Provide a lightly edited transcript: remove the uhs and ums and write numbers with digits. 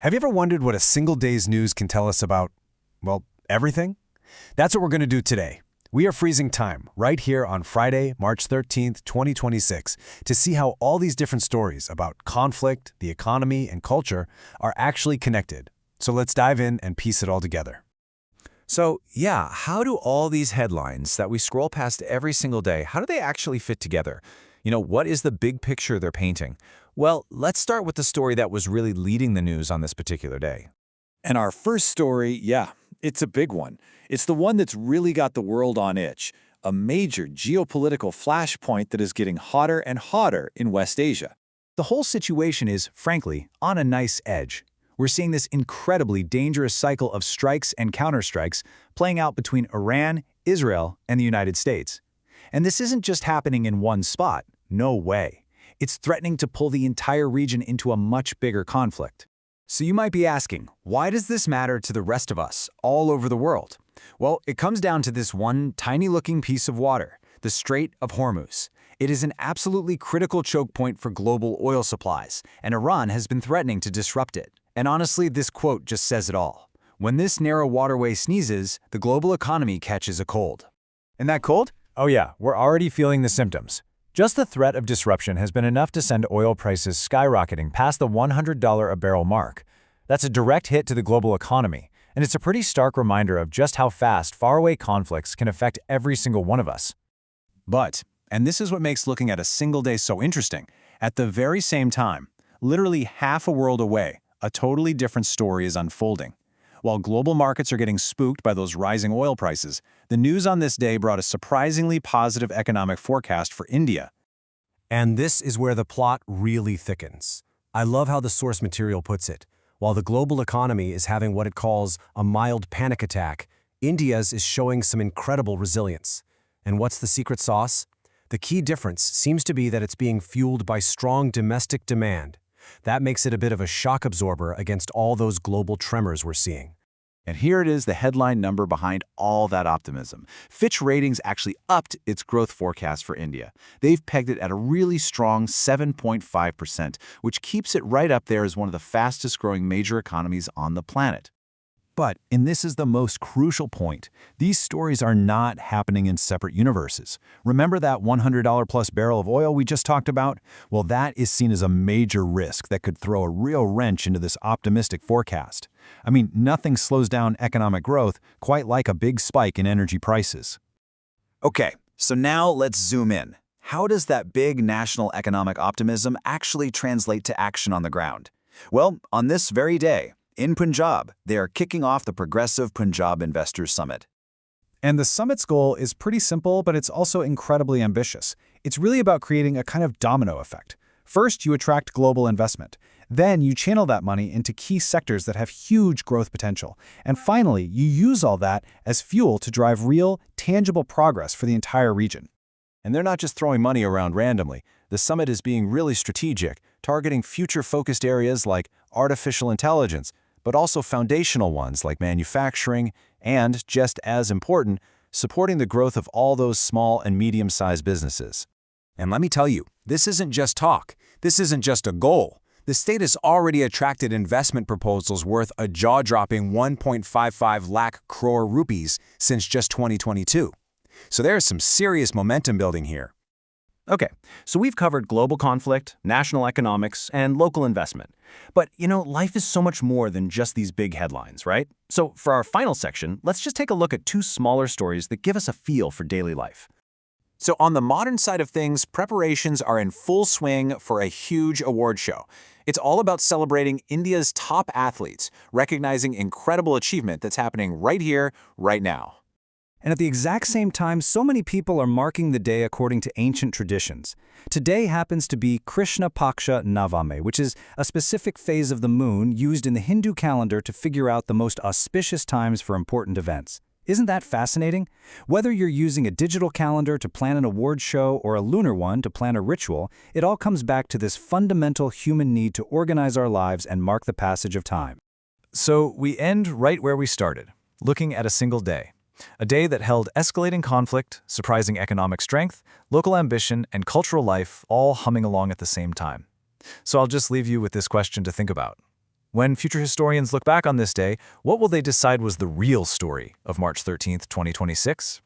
Have you ever wondered what a single day's news can tell us about, well, everything? That's what we're going to do today. We are freezing time right here on Friday, March 13th, 2026, to see how all these different stories about conflict, the economy, and culture are actually connected. So let's dive in and piece it all together. So, yeah, how do all these headlines that we scroll past every single day, how do they actually fit together? What is the big picture they're painting? Well, let's start with the story that was really leading the news on this particular day. And our first story, yeah, it's a big one. It's the one that's really got the world on edge, a major geopolitical flashpoint that is getting hotter and hotter in West Asia. The whole situation is, frankly, on a nice edge. We're seeing this incredibly dangerous cycle of strikes and counterstrikes playing out between Iran, Israel, and the United States. And this isn't just happening in one spot. No way. It's threatening to pull the entire region into a much bigger conflict. So you might be asking, why does this matter to the rest of us, all over the world? Well, it comes down to this one tiny-looking piece of water, the Strait of Hormuz. It is an absolutely critical choke point for global oil supplies, and Iran has been threatening to disrupt it. And honestly, this quote just says it all. When this narrow waterway sneezes, the global economy catches a cold. And that cold? Oh yeah, we're already feeling the symptoms. Just the threat of disruption has been enough to send oil prices skyrocketing past the $100 a barrel mark. That's a direct hit to the global economy, and it's a pretty stark reminder of just how fast faraway conflicts can affect every single one of us. But, and this is what makes looking at a single day so interesting, at the very same time, literally half a world away, a totally different story is unfolding. While global markets are getting spooked by those rising oil prices, the news on this day brought a surprisingly positive economic forecast for India. And this is where the plot really thickens. I love how the source material puts it. While the global economy is having what it calls a mild panic attack, India's is showing some incredible resilience. And what's the secret sauce? The key difference seems to be that it's being fueled by strong domestic demand. That makes it a bit of a shock absorber against all those global tremors we're seeing. And here it is, the headline number behind all that optimism. Fitch Ratings actually upped its growth forecast for India. They've pegged it at a really strong 7.5%, which keeps it right up there as one of the fastest growing major economies on the planet. But, and this is the most crucial point, these stories are not happening in separate universes. Remember that $100 plus barrel of oil we just talked about? Well, that is seen as a major risk that could throw a real wrench into this optimistic forecast. I mean, nothing slows down economic growth quite like a big spike in energy prices. Okay, so now let's zoom in. How does that big national economic optimism actually translate to action on the ground? Well, on this very day, in Punjab, they are kicking off the Progressive Punjab Investors Summit. And the summit's goal is pretty simple, but it's also incredibly ambitious. It's really about creating a kind of domino effect. First, you attract global investment. Then you channel that money into key sectors that have huge growth potential. And finally, you use all that as fuel to drive real, tangible progress for the entire region. And they're not just throwing money around randomly. The summit is being really strategic, targeting future-focused areas like artificial intelligence, but also foundational ones like manufacturing and, just as important, supporting the growth of all those small and medium-sized businesses. And let me tell you, this isn't just talk. This isn't just a goal. The state has already attracted investment proposals worth a jaw-dropping 1.55 lakh crore rupees since just 2022. So there's some serious momentum building here. Okay, so we've covered global conflict, national economics, and local investment. But, life is so much more than just these big headlines, right? So for our final section, let's just take a look at two smaller stories that give us a feel for daily life. So on the modern side of things, preparations are in full swing for a huge award show. It's all about celebrating India's top athletes, recognizing incredible achievement that's happening right here, right now. And at the exact same time, so many people are marking the day according to ancient traditions. Today happens to be Krishna Paksha Navami, which is a specific phase of the moon used in the Hindu calendar to figure out the most auspicious times for important events. Isn't that fascinating? Whether you're using a digital calendar to plan an award show or a lunar one to plan a ritual, it all comes back to this fundamental human need to organize our lives and mark the passage of time. So we end right where we started, looking at a single day. A day that held escalating conflict, surprising economic strength, local ambition, and cultural life all humming along at the same time. So I'll just leave you with this question to think about. When future historians look back on this day, what will they decide was the real story of March 13th, 2026?